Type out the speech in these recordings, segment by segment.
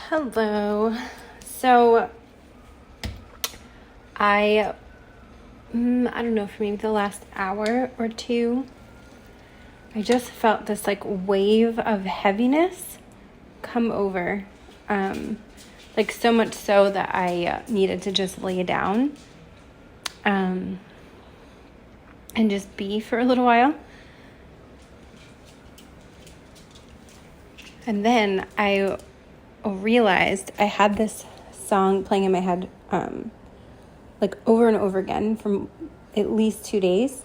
Hello. So I don't know, for maybe the last hour or two, I just felt this like wave of heaviness come over. Like so much so that I needed to just lay down and just be for a little while. And then I realized I had this song playing in my head like over and over again from at least 2 days.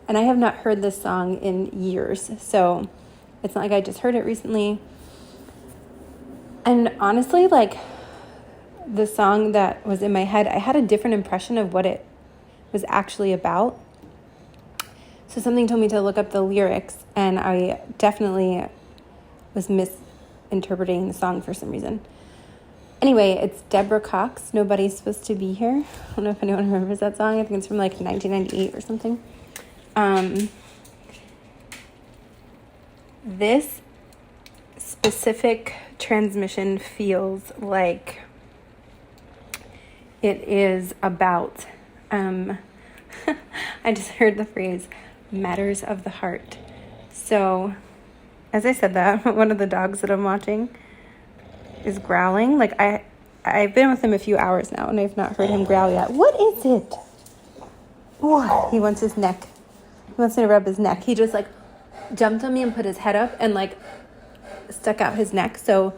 And I have not heard this song in years. So it's not like I just heard it recently. And honestly, like the song that was in my head, I had a different impression of what it was actually about. So something told me to look up the lyrics, and I definitely was misinterpreting the song for some reason. Anyway, it's Deborah Cox, Nobody's Supposed to Be Here. I don't know if anyone remembers that song. I think it's from like 1998 or something. This specific transmission feels like it is about, I just heard the phrase, matters of the heart. So, as I said that, one of the dogs that I'm watching is growling. Like, I've been with him a few hours now, and I've not heard him growl yet. What is it? What? He wants his neck. He wants me to rub his neck. He just, like, jumped on me and put his head up and, like, stuck out his neck. So,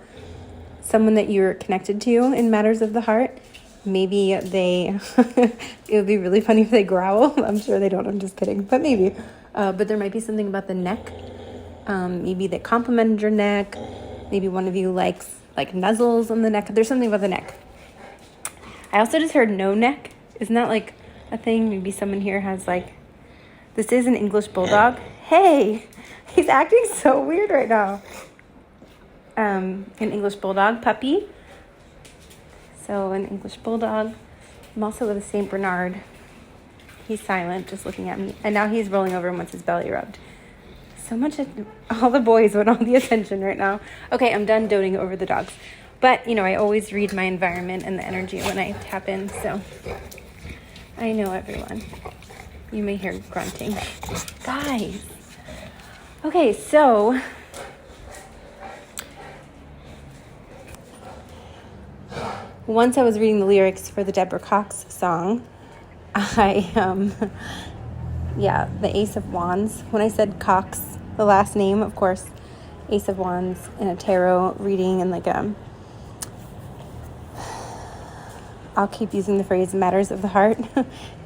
someone that you're connected to in matters of the heart, maybe they, it would be really funny if they growl. I'm sure they don't. I'm just kidding. But maybe. But there might be something about the neck. Maybe they complimented your neck. Maybe one of you likes like nuzzles on the neck. There's something about the neck. I also just heard no neck. Isn't that like a thing? Maybe someone here has like, this is an English bulldog. Hey, he's acting so weird right now. An English bulldog puppy. So an English bulldog. I'm also with a Saint Bernard. He's silent, just looking at me. And now he's rolling over and wants his belly rubbed. So much, all the boys want all the attention right now. Okay, I'm done doting over the dogs. But, you know, I always read my environment and the energy when I tap in, so I know everyone. You may hear grunting. Guys. Okay, so once I was reading the lyrics for the Deborah Cox song, the Ace of Wands. When I said Cox, the last name, of course, Ace of Wands in a tarot reading and like I'll keep using the phrase matters of the heart,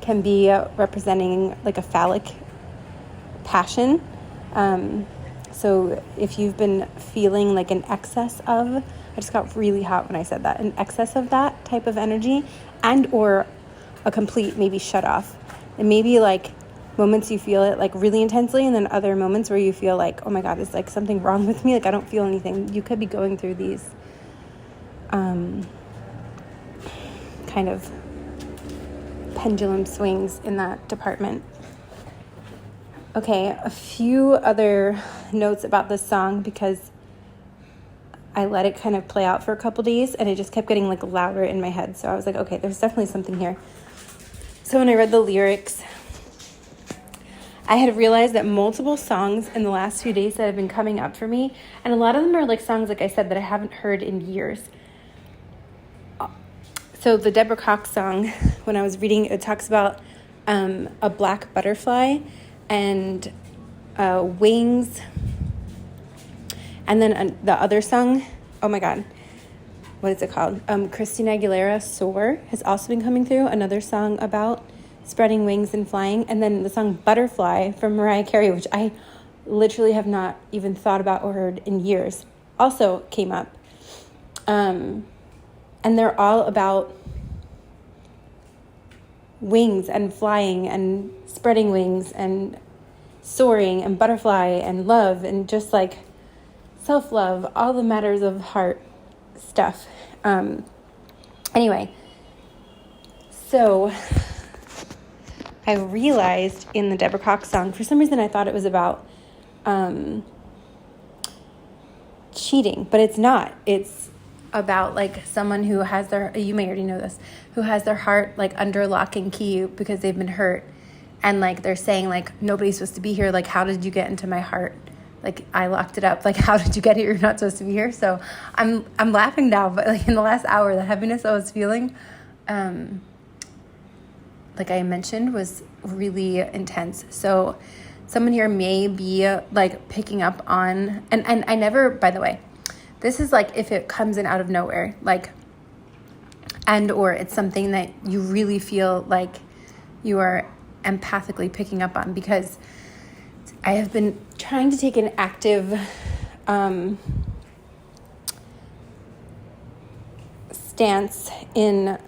can be representing like a phallic passion. So if you've been feeling like an excess of, I just got really hot when I said that, an excess of that type of energy, and or a complete maybe shut off. And maybe like moments you feel it like really intensely, and then other moments where you feel like, oh my God, there's like something wrong with me. Like I don't feel anything. You could be going through these kind of pendulum swings in that department. Okay, a few other notes about this song because I let it kind of play out for a couple days and it just kept getting like louder in my head. So I was like, okay, there's definitely something here. So when I read the lyrics, I had realized that multiple songs in the last few days that have been coming up for me, and a lot of them are like songs, like I said, that I haven't heard in years. So the Deborah Cox song, when I was reading, it talks about a black butterfly and wings. And then the other song, oh my God, what is it called? Christina Aguilera, Soar, has also been coming through, another song about spreading wings and flying. And then the song Butterfly from Mariah Carey, which I literally have not even thought about or heard in years, also came up. And they're all about wings and flying and spreading wings and soaring and butterfly and love and just like self-love, all the matters of heart stuff. Anyway, so I realized in the Deborah Cox song, for some reason I thought it was about cheating, but it's not. It's about like someone who has their, you may already know this, who has their heart like under lock and key because they've been hurt. And like they're saying like, nobody's supposed to be here. Like, how did you get into my heart? Like, I locked it up. Like, how did you get here? You're not supposed to be here. So I'm laughing now, but like in the last hour, the heaviness I was feeling, like I mentioned, was really intense. So someone here may be like picking up on, and I never, by the way, this is like if it comes in out of nowhere, like, and or it's something that you really feel like you are empathically picking up on, because I have been trying to take an active stance in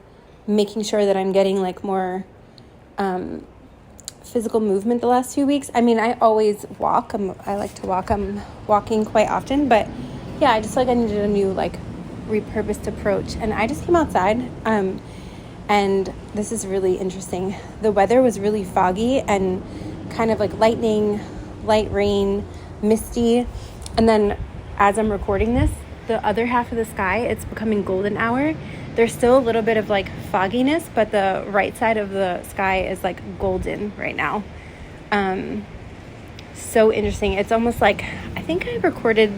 making sure that I'm getting like more physical movement the last few weeks. I mean, I always walk. I like to walk. I'm walking quite often, but yeah, I just feel like I needed a new like repurposed approach. And I just came outside, and this is really interesting. The weather was really foggy and kind of like lightning, light rain, misty. And then as I'm recording this, the other half of the sky, it's becoming golden hour. There's still a little bit of like fogginess, but the right side of the sky is like golden right now. So interesting. It's almost like, I think I recorded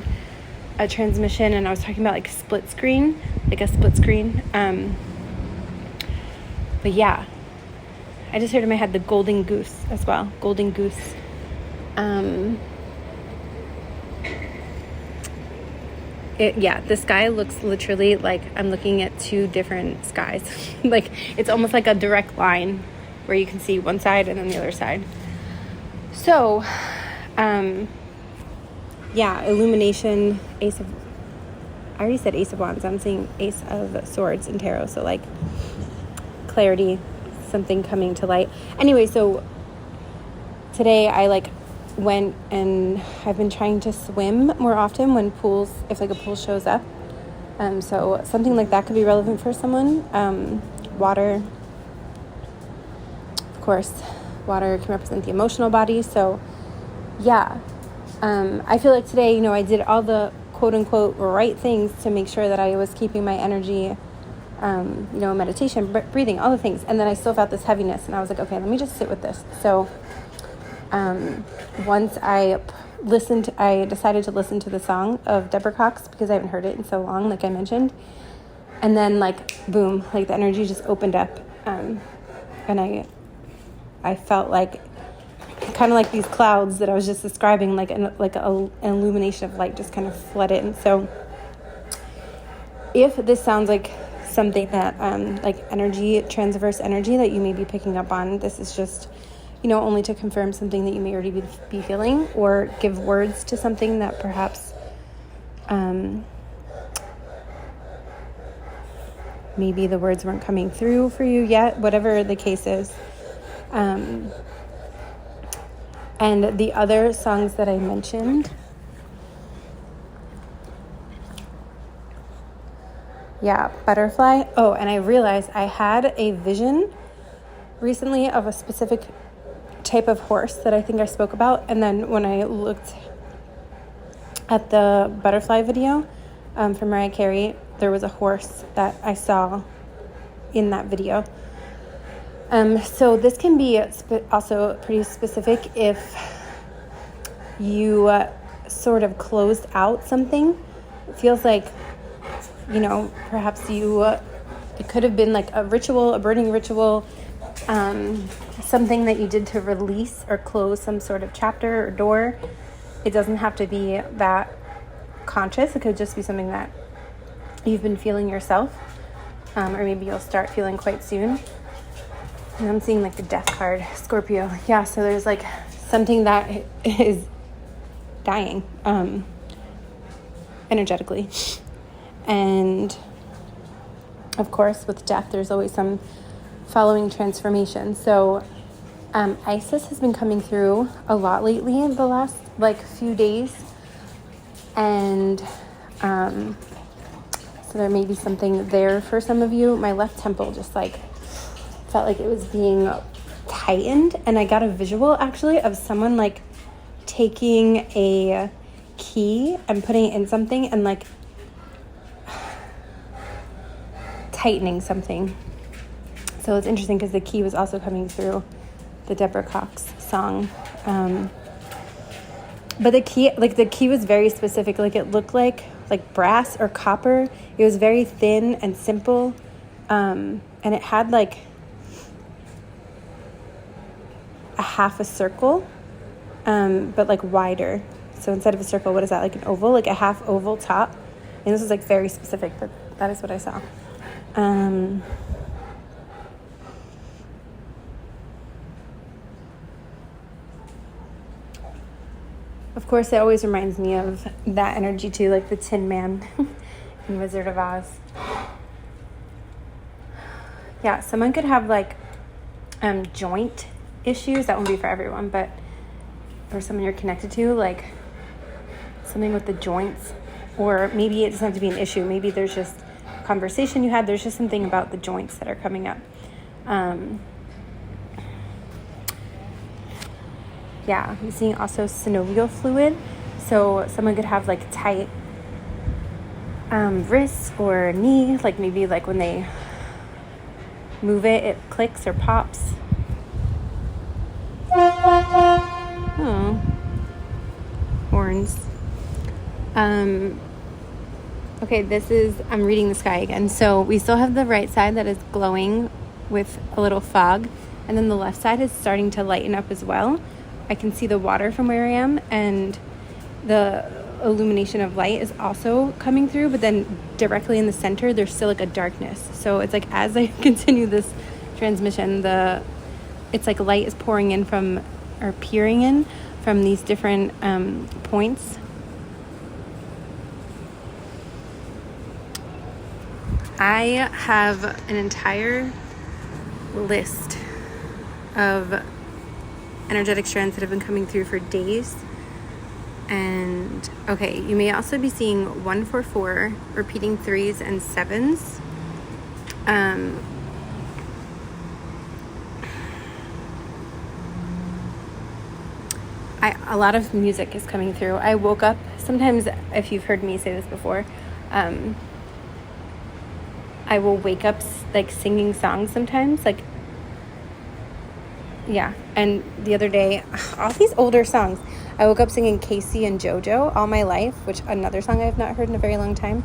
a transmission and I was talking about like a split screen. But yeah, I just heard in my head the golden goose as well. Golden goose. The sky looks literally like I'm looking at two different skies. Like it's almost like a direct line where you can see one side and then the other side. So, illumination, I already said Ace of Wands. I'm saying Ace of Swords in tarot. So like clarity, something coming to light. Anyway, so today I like went, and I've been trying to swim more often when if like a pool shows up. So something like that could be relevant for someone. Water, of course, water can represent the emotional body. So yeah, I feel like today, I did all the quote unquote right things to make sure that I was keeping my energy, meditation, breathing, all the things. And then I still felt this heaviness, and I was like, okay, let me just sit with this. So once I decided to listen to the song of Deborah Cox, because I haven't heard it in so long, like I mentioned. And then like, boom, like the energy just opened up. And I felt like kind of like these clouds that I was just describing, like an illumination of light just kind of flooded in. So if this sounds like something that, like energy, transverse energy that you may be picking up on, this is just, only to confirm something that you may already be feeling, or give words to something that perhaps maybe the words weren't coming through for you yet, whatever the case is. And the other songs that I mentioned, Butterfly. Oh, and I realized I had a vision recently of a specific type of horse that I think I spoke about. And then when I looked at the butterfly video from Mariah Carey, there was a horse that I saw in that video. So this can be also pretty specific if you sort of closed out something. It feels like, perhaps it could have been like a ritual, a burning ritual, something that you did to release or close some sort of chapter or door. It doesn't have to be that conscious. It could just be something that you've been feeling yourself, or maybe you'll start feeling quite soon. And I'm seeing like the death card, Scorpio. Yeah, so there's like something that is dying energetically. And of course, with death, there's always some following transformation. So Isis has been coming through a lot lately in the last like few days. And so there may be something there for some of you. My left temple just like felt like it was being tightened, and I got a visual actually of someone like taking a key and putting it in something and like tightening something. So it's interesting because the key was also coming through the Deborah Cox song. But the key was very specific. Like it looked like brass or copper. It was very thin and simple. And it had like a half a circle, but like wider. So instead of a circle, what is that? Like an oval, like a half oval top. And this was like very specific, but that is what I saw. Of course, it always reminds me of that energy too, like the Tin Man in Wizard of Oz. Yeah, someone could have like joint issues. That won't be for everyone, but for someone you're connected to, like something with the joints, or maybe it doesn't have to be an issue. Maybe there's just a conversation you had. There's just something about the joints that are coming up. Yeah, I'm seeing also synovial fluid. So someone could have like tight wrists or knee, like maybe like when they move it, it clicks or pops. Oh, horns. Okay, I'm reading the sky again. So we still have the right side that is glowing with a little fog, and then the left side is starting to lighten up as well. I can see the water from where I am, and the illumination of light is also coming through, but then directly in the center, there's still like a darkness. So it's like as I continue this transmission, it's like light is pouring in peering in from these different points. I have an entire list of energetic strands that have been coming through for days. And okay, you may also be seeing 144, repeating 3s and 7s. A lot of music is coming through. I woke up, sometimes if you've heard me say this before, I will wake up like singing songs sometimes, like, yeah. And the other day, all these older songs, I woke up singing Casey and JoJo All My Life, which another song I have not heard in a very long time.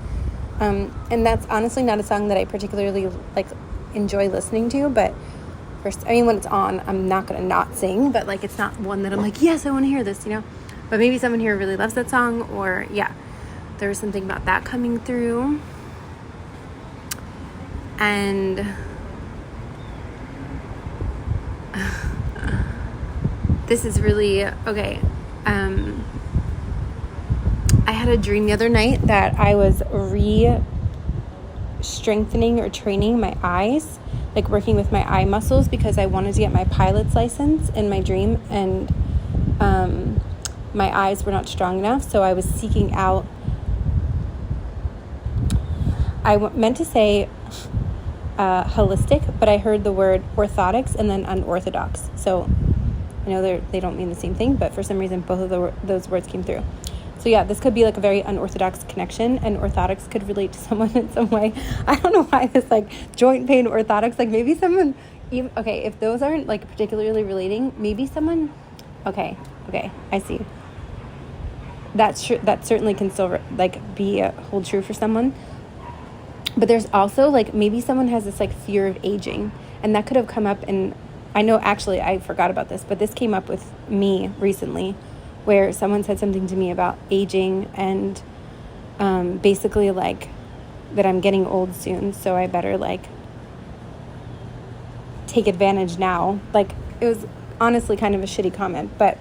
And that's honestly not a song that I particularly like enjoy listening to, but first, when it's on, I'm not going to not sing, but like, it's not one that I'm like, yes, I want to hear this, but maybe someone here really loves that song, or yeah, there was something about that coming through. And this is really, okay, I had a dream the other night that I was strengthening or training my eyes, like working with my eye muscles, because I wanted to get my pilot's license in my dream, and my eyes were not strong enough, so I was seeking out, meant to say holistic, but I heard the word orthotics and then unorthodox. So I know they don't mean the same thing, but for some reason both of those words came through. So yeah, this could be like a very unorthodox connection, and orthotics could relate to someone in some way. I don't know why this like joint pain orthotics, like maybe someone, okay, if those aren't like particularly relating, maybe someone, okay, I see. That's true. That certainly can still like hold true for someone. But there's also like maybe someone has this like fear of aging, and that could have come up. And I know actually I forgot about this, but this came up with me recently, where someone said something to me about aging and basically like that I'm getting old soon, so I better like take advantage now. Like it was honestly kind of a shitty comment, but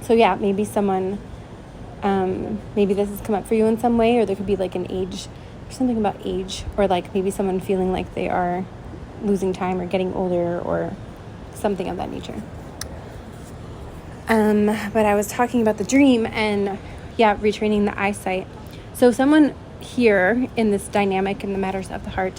so yeah, maybe someone, maybe this has come up for you in some way, or there could be like an age, something about age, or like maybe someone feeling like they are losing time or getting older or something of that nature. But I was talking about the dream and yeah, retraining the eyesight. So someone here in this dynamic in the matters of the heart,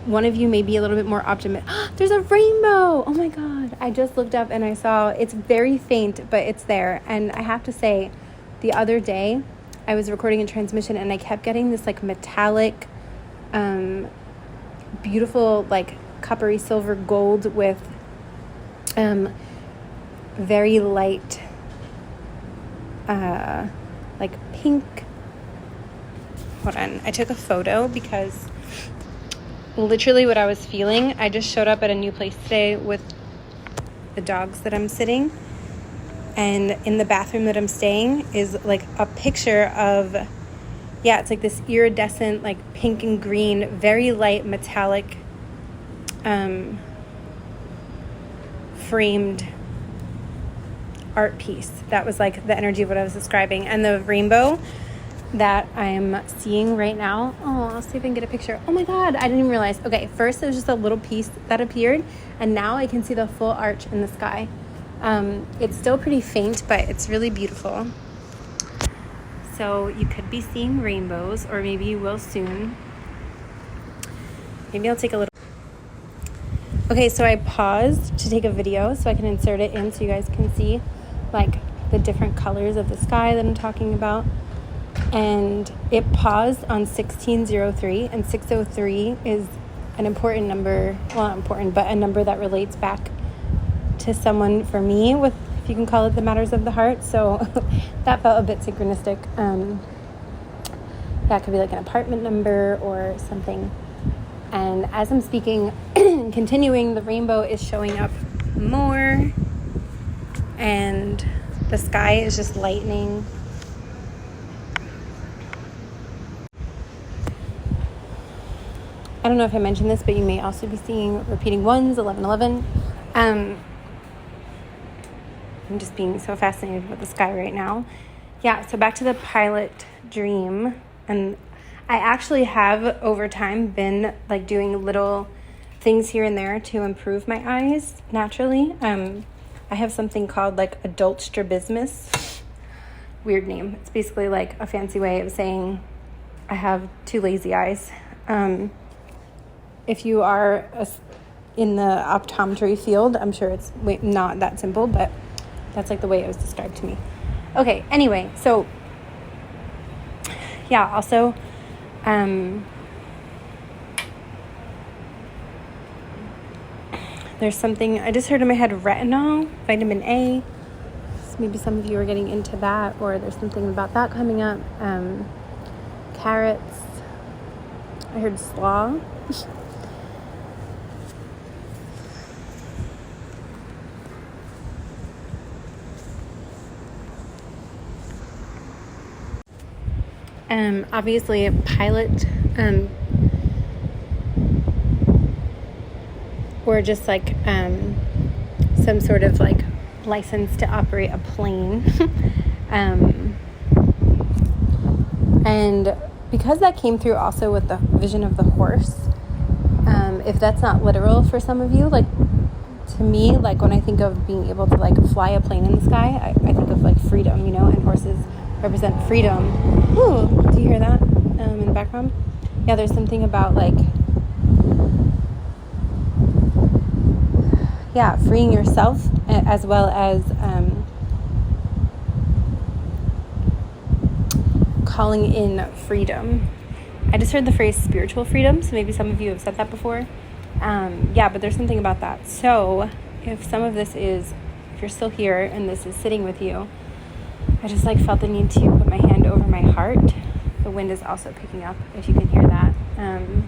one of you may be a little bit more optimistic. There's a rainbow. Oh my God. I just looked up and I saw it's very faint, but it's there. And I have to say, the other day I was recording a transmission and I kept getting this like metallic, beautiful like coppery silver gold with very light like pink. Hold on, I took a photo because literally what I was feeling, I just showed up at a new place today with the dogs that I'm sitting, and in the bathroom that I'm staying is like a picture of, yeah, it's like this iridescent like pink and green, very light metallic framed art piece. That was like the energy of what I was describing. And the rainbow that I'm seeing right now, oh, I'll see if I can get a picture. Oh my God, I didn't even realize. Okay, first it was just a little piece that appeared, and now I can see the full arch in the sky. It's still pretty faint, but it's really beautiful. So you could be seeing rainbows, or maybe you will soon. Maybe I'll take a little. Okay, so I paused to take a video so I can insert it in so you guys can see like the different colors of the sky that I'm talking about. And it paused on 1603, and 603 is an important number, well, not important, but a number that relates back to someone, for me, with, if you can call it, the matters of the heart. So that felt a bit synchronistic. That could be like an apartment number or something. And as I'm speaking, continuing, the rainbow is showing up more, and the sky is just lightening. I don't know if I mentioned this, but you may also be seeing repeating ones, 1111. I'm just being so fascinated with the sky right now. Yeah, so back to the pilot dream. And I actually have, over time, been like doing little things here and there to improve my eyes naturally. I have something called like adult strabismus. Weird name. It's basically like a fancy way of saying I have two lazy eyes. If you are in the optometry field, I'm sure it's not that simple, but that's like the way it was described to me. Okay, anyway, so yeah, also there's something I just heard in my head, retinol, vitamin A. So maybe some of you are getting into that, or there's something about that coming up. Carrots. I heard slaw. Obviously a pilot, or just like some sort of like license to operate a plane. And because that came through also with the vision of the horse, if that's not literal for some of you, like to me, like when I think of being able to like fly a plane in the sky, I think of like freedom, you know, and horses represent freedom. Ooh, do you hear that in the background? Yeah, there's something about like, yeah, freeing yourself, as well as calling in freedom. I just heard the phrase spiritual freedom, so maybe some of you have said that before. Yeah, but there's something about that. So if some of this is, if you're still here and this is sitting with you, I just like felt the need to put my hand over my heart. The wind is also picking up, if you can hear that. And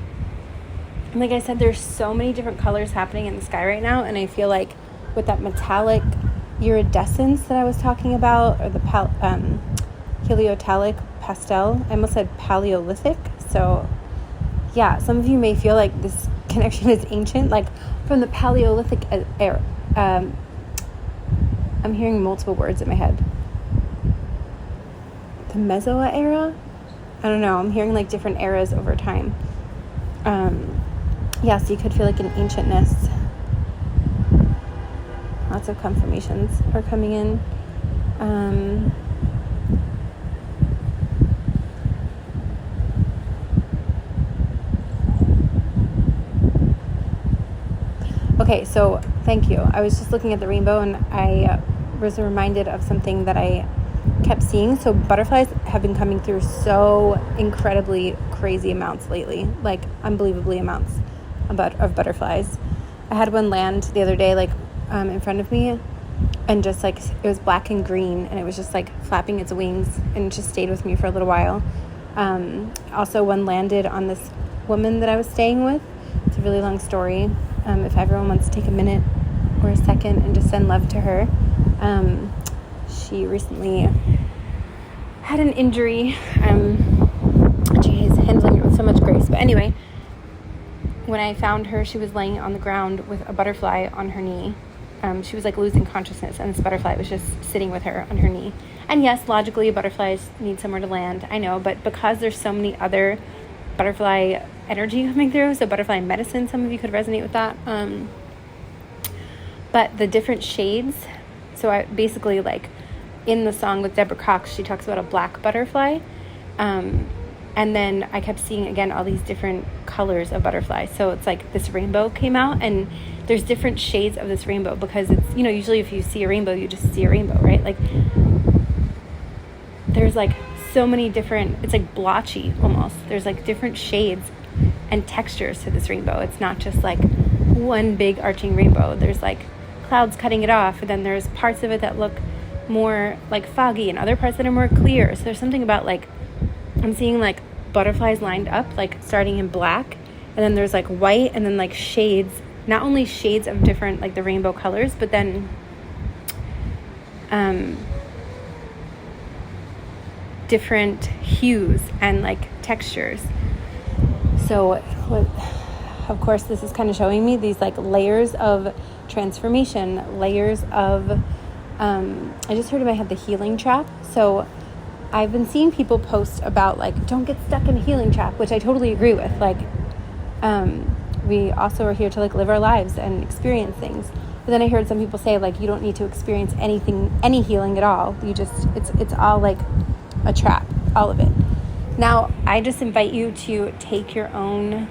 like I said, there's so many different colors happening in the sky right now, and I feel like with that metallic iridescence that I was talking about, or the heliotallic pastel, I almost said Paleolithic. So yeah, some of you may feel like this connection is ancient, like from the Paleolithic era. I'm hearing multiple words in my head. The Meso era? I don't know. I'm hearing like different eras over time. Yeah, so you could feel like an ancientness. Lots of confirmations are coming in. Okay, so thank you. I was just looking at the rainbow, and I was reminded of something that I kept seeing. So butterflies have been coming through so incredibly crazy amounts lately, like unbelievably amounts. of butterflies. I had one land the other day, like in front of me, and just like it was black and green, and it was just like flapping its wings, and it just stayed with me for a little while. Also, one landed on this woman that I was staying with. It's a really long story. If everyone wants to take a minute or a second and just send love to her. She recently had an injury. She is handling it with so much grace. But anyway, when I found her, she was laying on the ground with a butterfly on her knee. She was like losing consciousness, and this butterfly was just sitting with her on her knee. And yes, logically, butterflies need somewhere to land. I know, but because there's so many other butterfly energy coming through, so butterfly medicine, some of you could resonate with that. But the different shades, so I basically, like in the song with Deborah Cox, she talks about a black butterfly. And then I kept seeing, again, all these different colors of butterflies. So it's like this rainbow came out, and there's different shades of this rainbow, because it's, you know, usually if you see a rainbow, you just see a rainbow, right? Like there's like so many different, it's like blotchy almost. There's like different shades and textures to this rainbow. It's not just like one big arching rainbow. There's like clouds cutting it off, and then there's parts of it that look more like foggy and other parts that are more clear. So there's something about like, I'm seeing like butterflies lined up, like starting in black, and then there's like white, and then like shades, not only shades of different, like the rainbow colors, but then different hues and like textures. So of course this is kind of showing me these like layers of transformation, layers of I just heard in my head the healing trap. So I've been seeing people post about like, don't get stuck in a healing trap, which I totally agree with. Like we also are here to like live our lives and experience things. But then I heard some people say like, you don't need to experience anything, any healing at all. You just, it's all like a trap, all of it. Now, I just invite you to take your own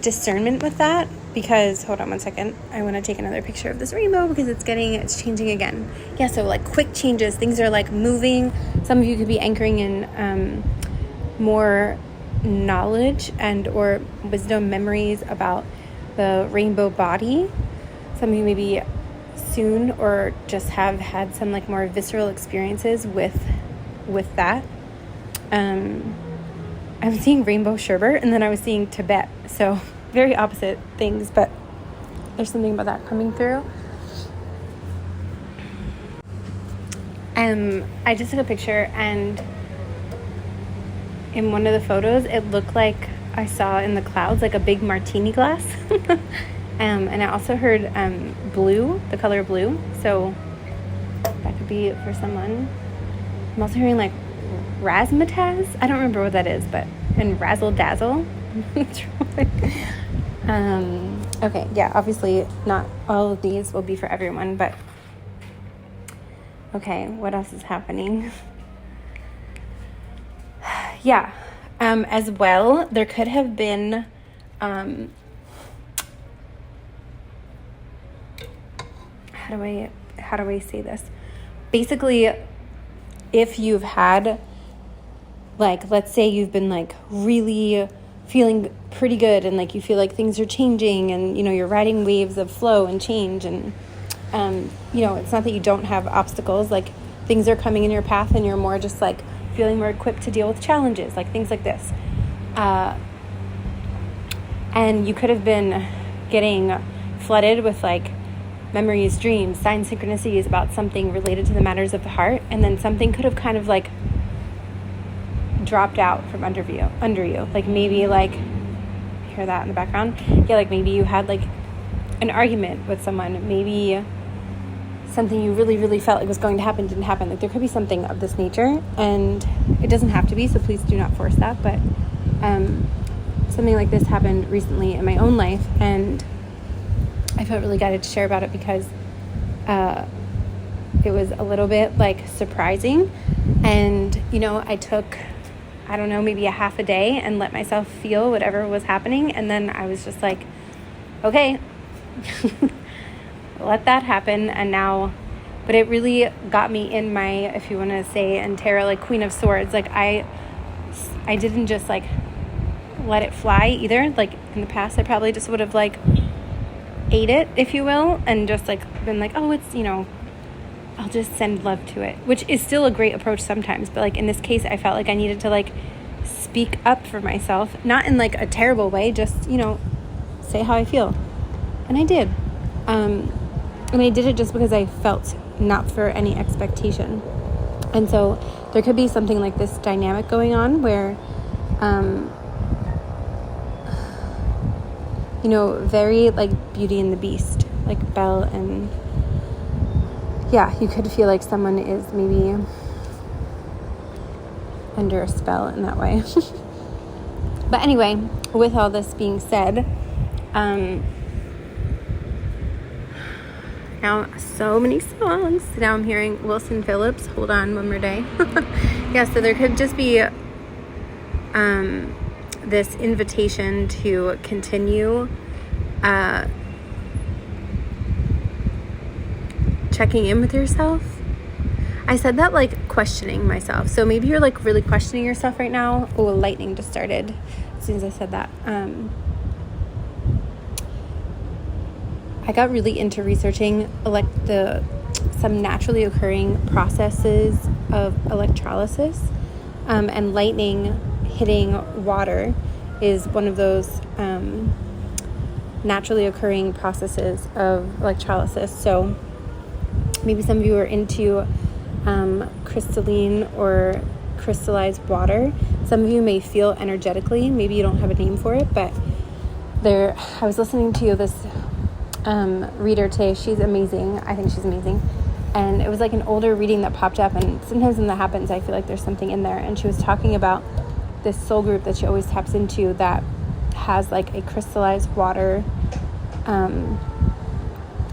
discernment with that, because, hold on one second, I want to take another picture of this rainbow because it's changing again. Yeah, so like quick changes, things are like moving. Some of you could be anchoring in more knowledge and or wisdom memories about the rainbow body. Some of you maybe soon or just have had some like more visceral experiences with that. I'm seeing rainbow sherbet, and then I was seeing Tibet, so very opposite things, but there's something about that coming through. I just took a picture, and in one of the photos it looked like I saw in the clouds like a big martini glass. And I also heard blue, the color blue, so that could be for someone. I'm also hearing like razzmatazz, I don't remember what that is, but, and razzle dazzle. Okay, yeah, obviously not all of these will be for everyone, but okay, what else is happening? Yeah, as well, there could have been how do I say this? Basically, if you've had, like, let's say you've been like really feeling pretty good, and like you feel like things are changing, and you know you're riding waves of flow and change, and you know, it's not that you don't have obstacles, like things are coming in your path, and you're more just like feeling more equipped to deal with challenges, like things like this, and you could have been getting flooded with like memories, dreams, signs, synchronicities about something related to the matters of the heart, and then something could have kind of like dropped out from under you. Like maybe like, hear that in the background? Yeah, like maybe you had like an argument with someone, maybe something you really, really felt like was going to happen didn't happen. Like there could be something of this nature, and it doesn't have to be, so please do not force that, but something like this happened recently in my own life, and I felt really guided to share about it because it was a little bit like surprising. And you know, I took, I don't know, maybe a half a day and let myself feel whatever was happening, and then I was just like, okay, let that happen. And now, but it really got me in my, if you want to say in tarot, like Queen of Swords. Like I didn't just like let it fly either. Like in the past, I probably just would have like ate it, if you will, and just like been like, oh, it's, you know, I'll just send love to it, which is still a great approach sometimes. But like in this case, I felt like I needed to like speak up for myself, not in like a terrible way, just, you know, say how I feel. And I did. And I did it just because I felt, not for any expectation. And so there could be something like this dynamic going on where, you know, very like Beauty and the Beast, like Belle, and yeah, you could feel like someone is maybe under a spell in that way. But anyway, with all this being said, now so many songs. Now I'm hearing Wilson Phillips, Hold On One More Day. Yeah, so there could just be this invitation to continue checking in with yourself. I said that like questioning myself. So maybe you're like really questioning yourself right now. Oh, lightning just started as soon as I said that. I got really into researching some naturally occurring processes of electrolysis, and lightning hitting water is one of those naturally occurring processes of electrolysis. So maybe some of you are into crystalline or crystallized water. Some of you may feel energetically, maybe you don't have a name for it, but I was listening to this reader today. She's amazing. I think she's amazing. And it was like an older reading that popped up, and sometimes when that happens, I feel like there's something in there. And she was talking about this soul group that she always taps into that has like a crystallized water,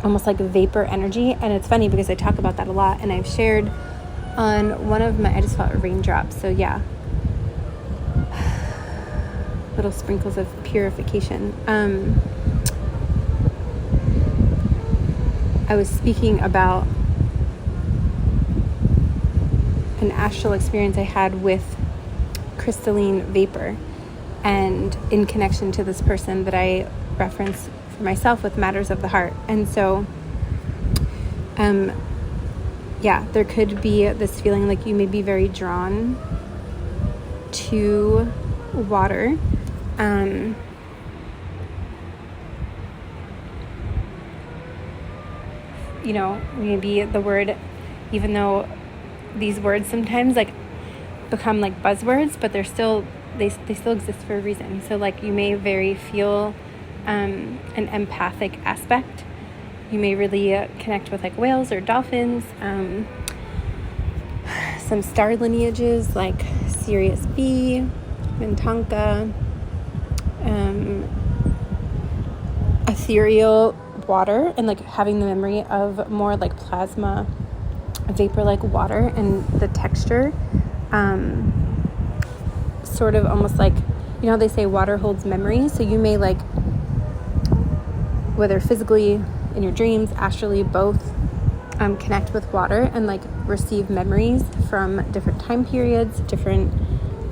almost like a vapor energy. And it's funny because I talk about that a lot, and I've shared on one of my, I just felt a raindrop, so yeah, little sprinkles of purification. I was speaking about an astral experience I had with crystalline vapor, and in connection to this person that I reference for myself with Matters of the Heart. And so yeah, there could be this feeling like you may be very drawn to water. You know, maybe the word, even though these words sometimes like become like buzzwords, but they're still, they still exist for a reason. So like you may very feel an empathic aspect. You may really connect with like whales or dolphins, some star lineages like Sirius B, Mintanka, ethereal water, and like having the memory of more like plasma vapor like water, and the texture sort of almost like, you know, they say water holds memories. So you may like, whether physically in your dreams, astrally, both, connect with water and like receive memories from different time periods, different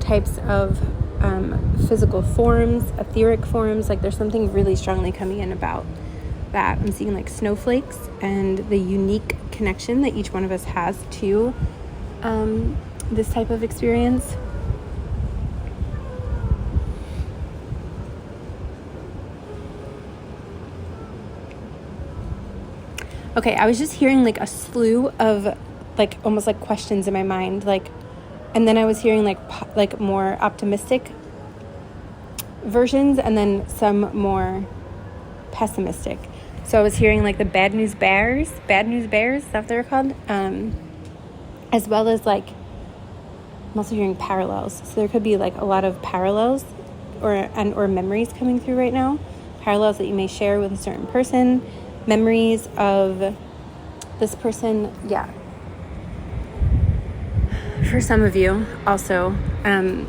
types of physical forms, etheric forms. Like there's something really strongly coming in about that. I'm seeing like snowflakes and the unique connection that each one of us has to this type of experience. Okay, I was just hearing like a slew of like almost like questions in my mind, like, and then I was hearing like more optimistic versions, and then some more pessimistic. So I was hearing like the bad news bears, is that what they're called? As well as like, I'm also hearing parallels. So there could be like a lot of parallels or memories coming through right now. Parallels that you may share with a certain person, memories of this person. Yeah. For some of you also, when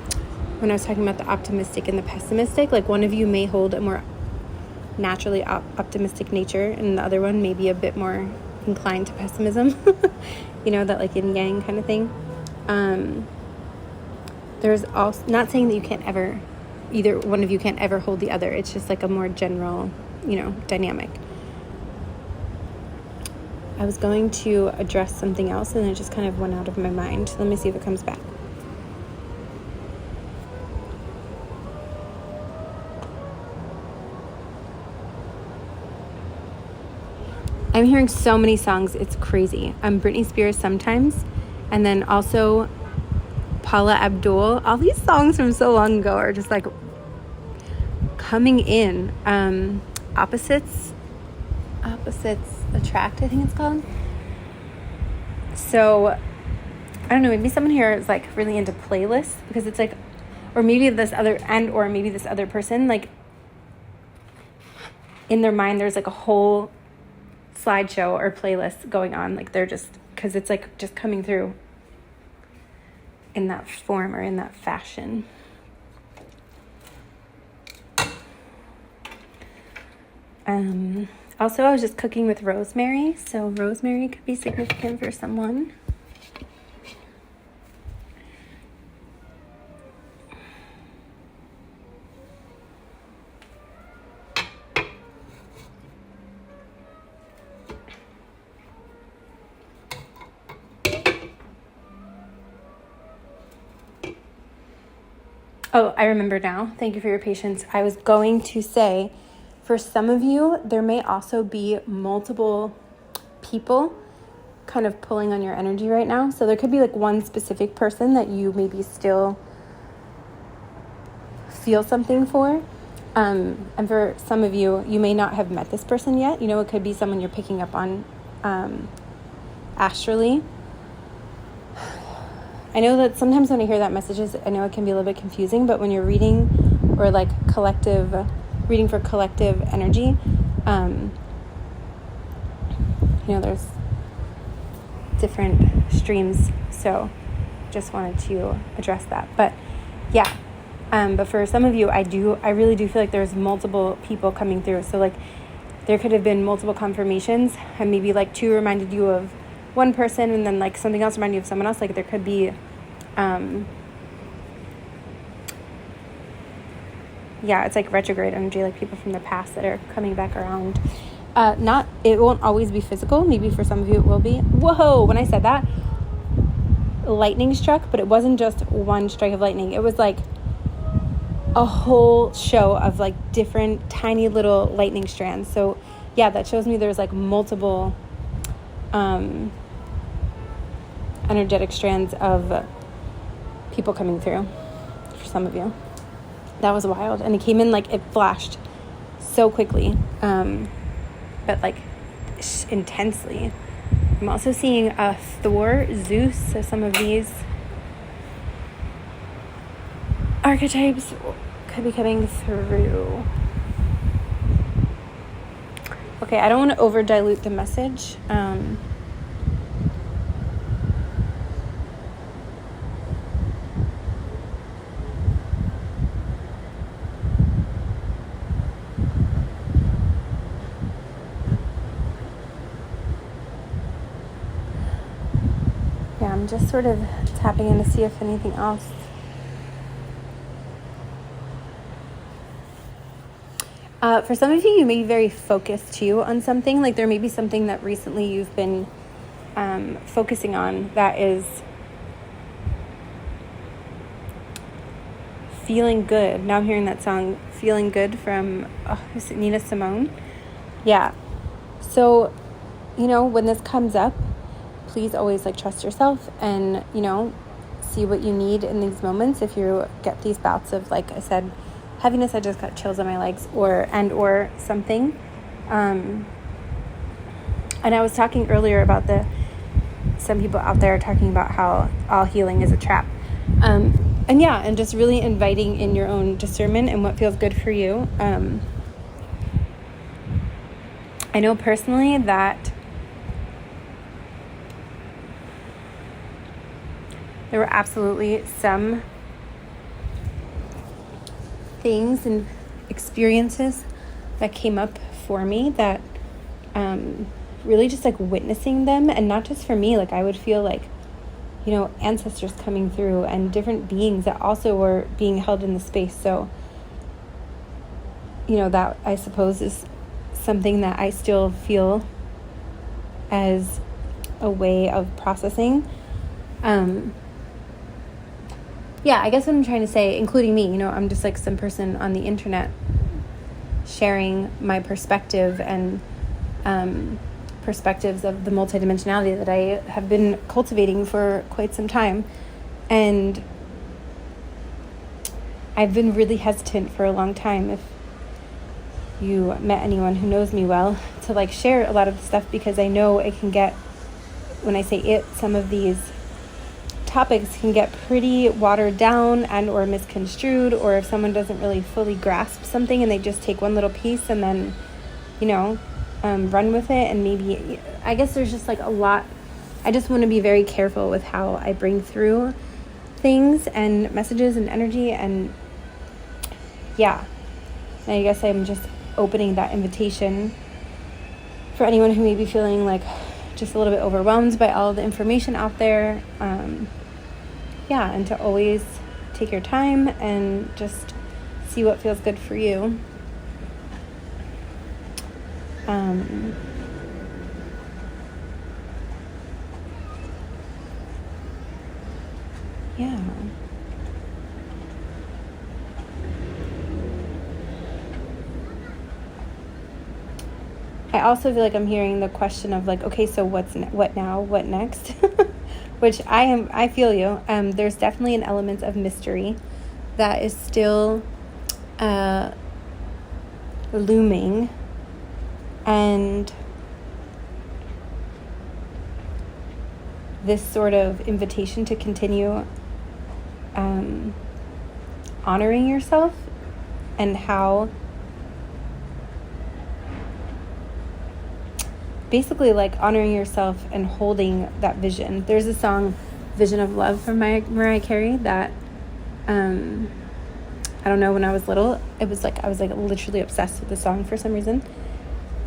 I was talking about the optimistic and the pessimistic, like one of you may hold a more naturally optimistic nature, and the other one may be a bit more inclined to pessimism. You know, that like yin yang kind of thing. There's also, not saying that you can't ever either one of you can't ever hold the other. It's just like a more general, dynamic. I was going to address something else and it just kind of went out of my mind. Let me see if it comes back. I'm hearing so many songs, it's crazy. Britney Spears sometimes, and then also Paula Abdul. All these songs from so long ago are just like coming in. Opposites Attract, I think it's called. So I don't know, maybe someone here is like really into playlists, because it's like, or maybe this other person, like in their mind there's like a whole slideshow or playlist going on, like they're just, because it's like just coming through in that form or in that fashion. Also, I was just cooking with rosemary, so rosemary could be significant for someone. Oh, I remember now. Thank you for your patience. I was going to say, for some of you, there may also be multiple people kind of pulling on your energy right now. So there could be like one specific person that you maybe still feel something for. And for some of you, you may not have met this person yet. It could be someone you're picking up on astrally. I know that sometimes when I hear that messages, I know it can be a little bit confusing, but when you're reading or like reading for collective energy, there's different streams. So just wanted to address that. But yeah, but for some of you, I really do feel like there's multiple people coming through. So like there could have been multiple confirmations, and maybe like two reminded you of one person, and then like something else reminded you of someone else. Like there could be it's like retrograde energy, like people from the past that are coming back around. It won't always be physical. Maybe for some of you it will be. Whoa, when I said that, lightning struck, but it wasn't just one strike of lightning. It was like a whole show of like different tiny little lightning strands. So yeah, that shows me there's like multiple energetic strands of people coming through for some of you. That was wild. And it came in like it flashed so quickly, but like intensely. I'm also seeing Thor, Zeus, so some of these archetypes could be coming through. Okay, I don't want to over dilute the message. I'm just sort of tapping in to see if anything else. For some of you, you may be very focused too on something. Like there may be something that recently you've been focusing on that is feeling good. Now I'm hearing that song, Feeling Good, from is it Nina Simone? Yeah. So, when this comes up, please always like trust yourself and, see what you need in these moments. If you get these bouts of, like I said, heaviness, I just got chills on my legs or something. And I was talking earlier about some people out there talking about how all healing is a trap. And just really inviting in your own discernment and what feels good for you. I know personally that there were absolutely some things and experiences that came up for me that really just like witnessing them, and not just for me, like I would feel like, ancestors coming through and different beings that also were being held in the space. So that I suppose is something that I still feel as a way of processing. I guess what I'm trying to say, including me, I'm just like some person on the internet sharing my perspective and perspectives of the multidimensionality that I have been cultivating for quite some time. And I've been really hesitant for a long time, if you met anyone who knows me well, to like share a lot of the stuff, because I know it can get, when I say it, some of these topics can get pretty watered down and or misconstrued, or if someone doesn't really fully grasp something and they just take one little piece and then run with it, and maybe I guess there's just like a lot. I just want to be very careful with how I bring through things and messages and energy, and I guess I'm just opening that invitation for anyone who may be feeling like just a little bit overwhelmed by all the information out there. And to always take your time and just see what feels good for you. I also feel like I'm hearing the question of like, okay, so what now? What next? Which I feel you. There's definitely an element of mystery that is still looming, and this sort of invitation to continue honoring yourself, and how basically like honoring yourself and holding that vision. There's a song, Vision of Love, from Mariah Carey that I don't know, when I was little, I was like literally obsessed with the song for some reason.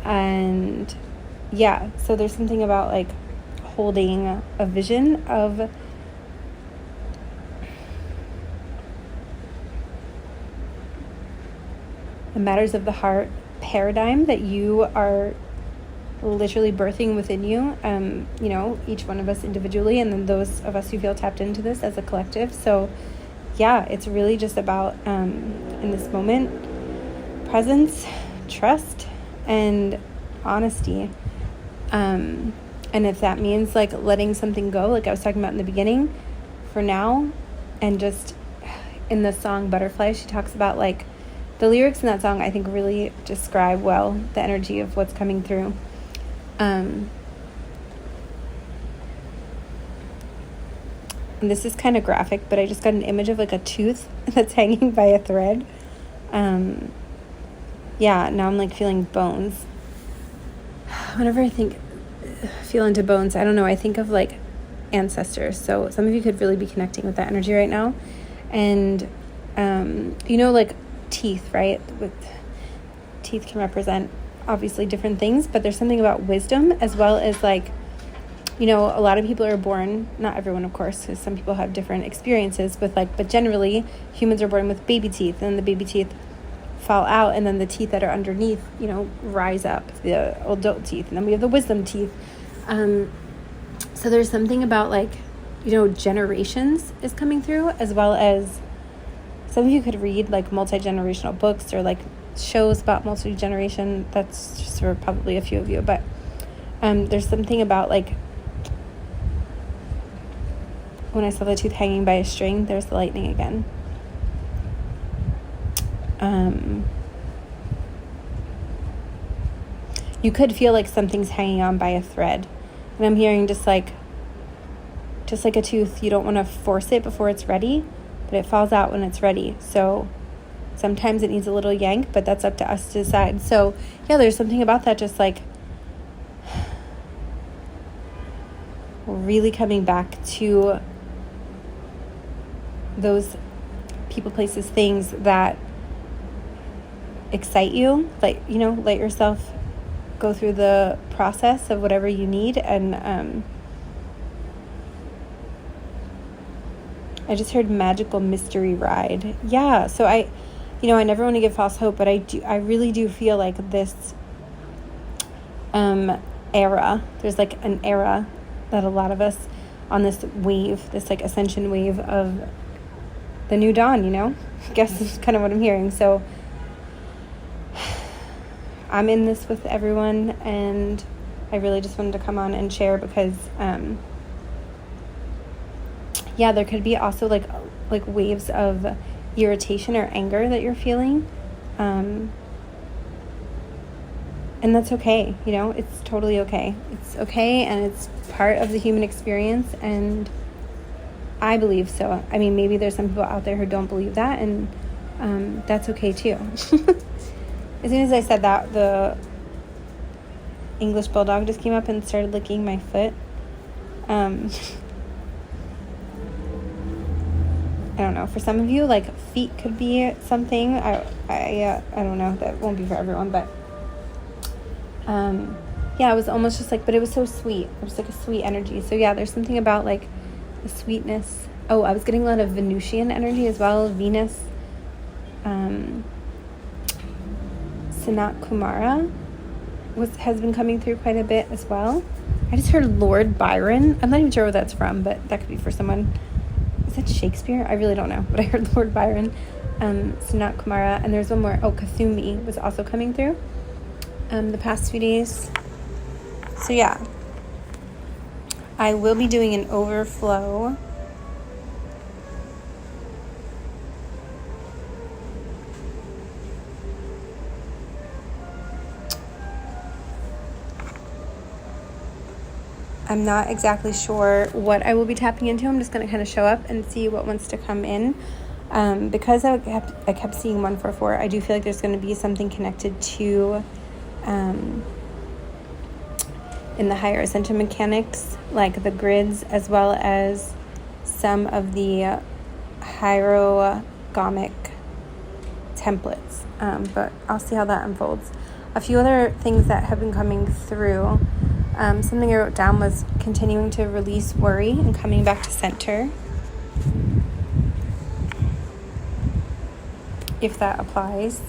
And so there's something about like holding a vision of the matters of the heart paradigm that you are literally birthing within you, each one of us individually, and then those of us who feel tapped into this as a collective. So it's really just about, in this moment, presence, trust, and honesty. And if that means like letting something go, like I was talking about in the beginning, for now, and just in the song Butterfly, she talks about like the lyrics in that song, I think really describe well the energy of what's coming through. And this is kind of graphic, but I just got an image of like a tooth that's hanging by a thread. Now I'm like feeling bones. Whenever I feel into bones, I don't know, I think of like ancestors. So some of you could really be connecting with that energy right now. And, like teeth, right? With teeth can represent obviously different things, but there's something about wisdom, as well as like, a lot of people are born, not everyone of course, because some people have different experiences with like, but generally humans are born with baby teeth, and the baby teeth fall out, and then the teeth that are underneath, rise up, the adult teeth, and then we have the wisdom teeth. So there's something about like, generations is coming through, as well as some of you could read like multi-generational books or like shows about multi-generation. That's just for probably a few of you, but there's something about like, when I saw the tooth hanging by a string, there's the lightning again. You could feel like something's hanging on by a thread, and I'm hearing just like a tooth, you don't want to force it before it's ready, but it falls out when it's ready. So sometimes it needs a little yank, but that's up to us to decide. So there's something about that, just like really coming back to those people, places, things that excite you. Like, let yourself go through the process of whatever you need. And I just heard magical mystery ride. So you know, I never want to give false hope, but I really do feel like this era, there's like an era that a lot of us on this wave, this like ascension wave of the new dawn, you know, I guess is kind of what I'm hearing. So I'm in this with everyone, and I really just wanted to come on and share because yeah, there could be also like waves of irritation or anger that you're feeling, and that's okay, you know, it's totally okay. It's okay, and it's part of the human experience, and I believe so. I mean, maybe there's some people out there who don't believe that, and that's okay too. As soon as I said that, the English bulldog just came up and started licking my foot. I don't know. For some of you, like, feet could be something. I don't know. That won't be for everyone, but yeah, it was almost just like, but it was so sweet. It was like a sweet energy. So yeah, there's something about like the sweetness. Oh, I was getting a lot of Venusian energy as well. Venus, Sanat Kumara has been coming through quite a bit as well. I just heard Lord Byron. I'm not even sure where that's from, but that could be for someone. Is that Shakespeare? I really don't know, but I heard Lord Byron, Sanat Kumara, and there's one more. Oh, Kathumi was also coming through the past few days. So yeah, I will be doing an overflow I'm not exactly sure what I will be tapping into. I'm just going to kind of show up and see what wants to come in. Because I kept seeing 144, I do feel like there's going to be something connected to in the higher ascension mechanics, like the grids, as well as some of the hierogamic templates. But I'll see how that unfolds. A few other things that have been coming through. Something I wrote down was continuing to release worry and coming back to center, if that applies.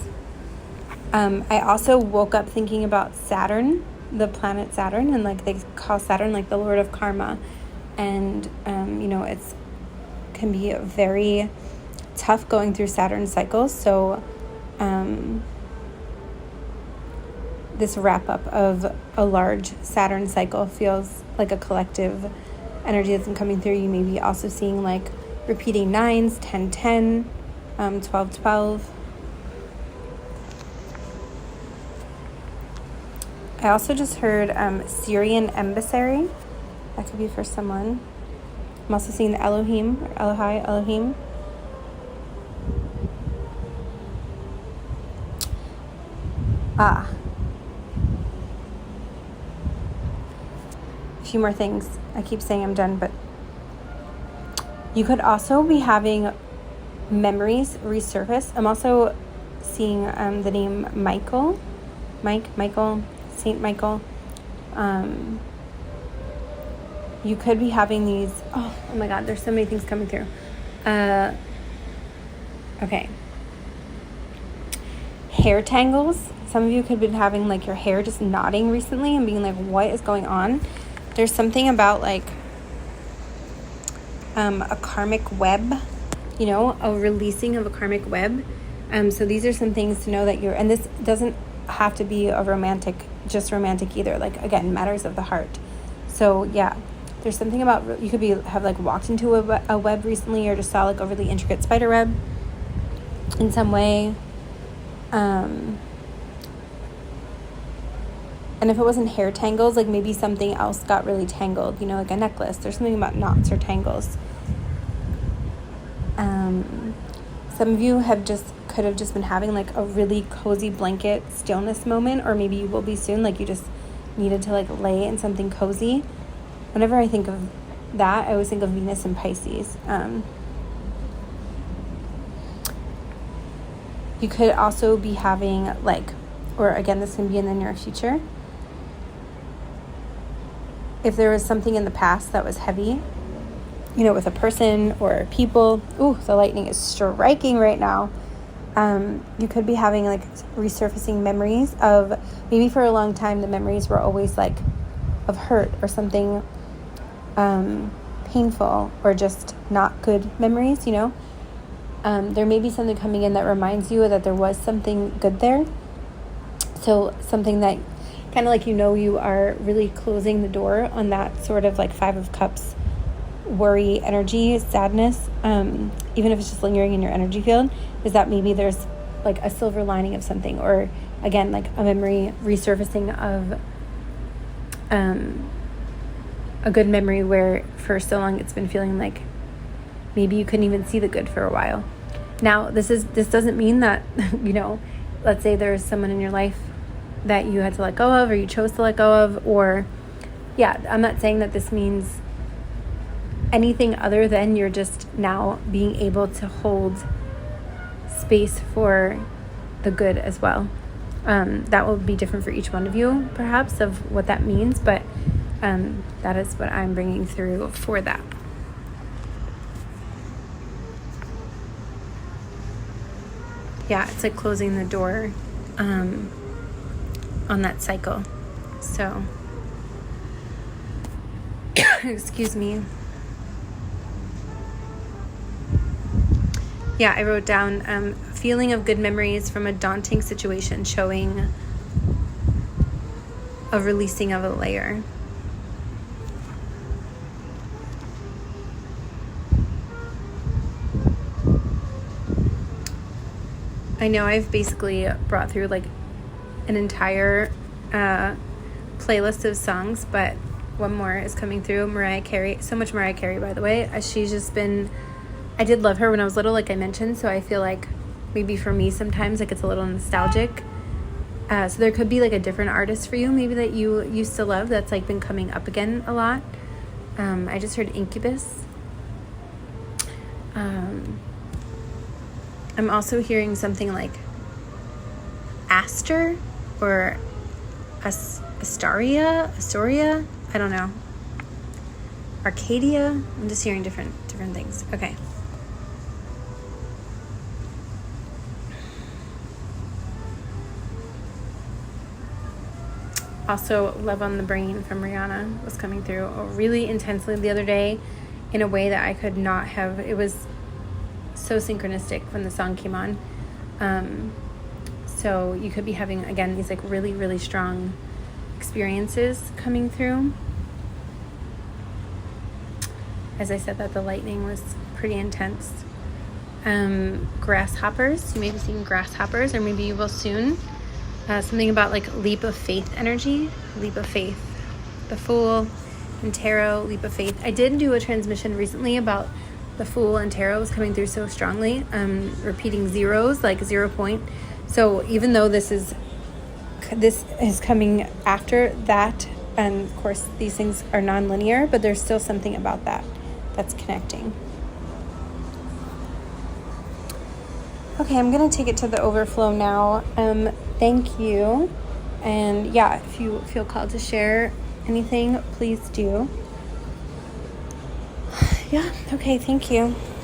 I also woke up thinking about Saturn, the planet Saturn, and like they call Saturn like the Lord of Karma, and you know, it's can be very tough going through Saturn cycles. So this wrap up of a large Saturn cycle feels like a collective energy that's been coming through. You may be also seeing like repeating 9s, 10, 10, 12, 12. I also just heard Syrian emissary. That could be for someone. I'm also seeing the Elohim, or Elohai, Elohim. A few more things. I keep saying I'm done, but you could also be having memories resurface. I'm also seeing the name Michael, Saint Michael. You could be having these. Oh my God, there's so many things coming through. Okay. Hair tangles. Some of you could have been having like your hair just knotting recently and being like, what is going on? There's something about like a karmic web, you know, a releasing of a karmic web. So these are some things to know that you're, and this doesn't have to be a just romantic either. Like, again, matters of the heart. So yeah, there's something about, you could have like walked into a web recently, or just saw like a really intricate spider web in some way. And if it wasn't hair tangles, like maybe something else got really tangled, you know, like a necklace. There's something about knots or tangles. Some of you could have just been having like a really cozy blanket stillness moment, or maybe you will be soon, like you just needed to like lay in something cozy. Whenever I think of that, I always think of Venus and Pisces. You could also be having like, or again, this can be in the near future, if there was something in the past that was heavy, you know, with a person or people. Ooh, the lightning is striking right now. You could be having like resurfacing memories of, maybe for a long time the memories were always like of hurt or something painful or just not good memories, you know. There may be something coming in that reminds you that there was something good there. So something that kind of like, you know, you are really closing the door on that sort of like 5 of Cups worry, energy, sadness, even if it's just lingering in your energy field, is that maybe there's like a silver lining of something, or again, like a memory resurfacing of a good memory where for so long it's been feeling like maybe you couldn't even see the good for a while. Now, this doesn't mean that, you know, let's say there's someone in your life that you had to let go of, or you chose to let go of, or yeah, I'm not saying that this means anything other than you're just now being able to hold space for the good as well. That will be different for each one of you, perhaps, of what that means, but that is what I'm bringing through for that. Yeah, it's like closing the door on that cycle. So, excuse me. Yeah, I wrote down feeling of good memories from a daunting situation, showing a releasing of a layer. I know I've basically brought through like an entire playlist of songs, but one more is coming through. Mariah Carey, so much Mariah Carey, by the way. She's just been, I did love her when I was little, like I mentioned, so I feel like maybe for me sometimes like it's a little nostalgic. So there could be like a different artist for you, maybe that you used to love, that's like been coming up again a lot. I just heard Incubus. I'm also hearing something like Aster or Astoria, I don't know. Arcadia. I'm just hearing different things. Okay. Also, Love on the Brain from Rihanna was coming through really intensely the other day in a way that I could not have. It was so synchronistic when the song came on. So you could be having, again, these like really, really strong experiences coming through. As I said, that the lightning was pretty intense. Grasshoppers. You may be seeing grasshoppers, or maybe you will soon. Something about like leap of faith energy. Leap of faith. The Fool and Tarot, leap of faith. I did do a transmission recently about the Fool and Tarot was coming through so strongly. Repeating zeros, like 0 point. So even though this is coming after that, and of course these things are non-linear, but there's still something about that that's connecting. Okay, I'm gonna take it to the overflow now. Thank you. And yeah, if you feel called to share anything, please do. Yeah, okay, thank you.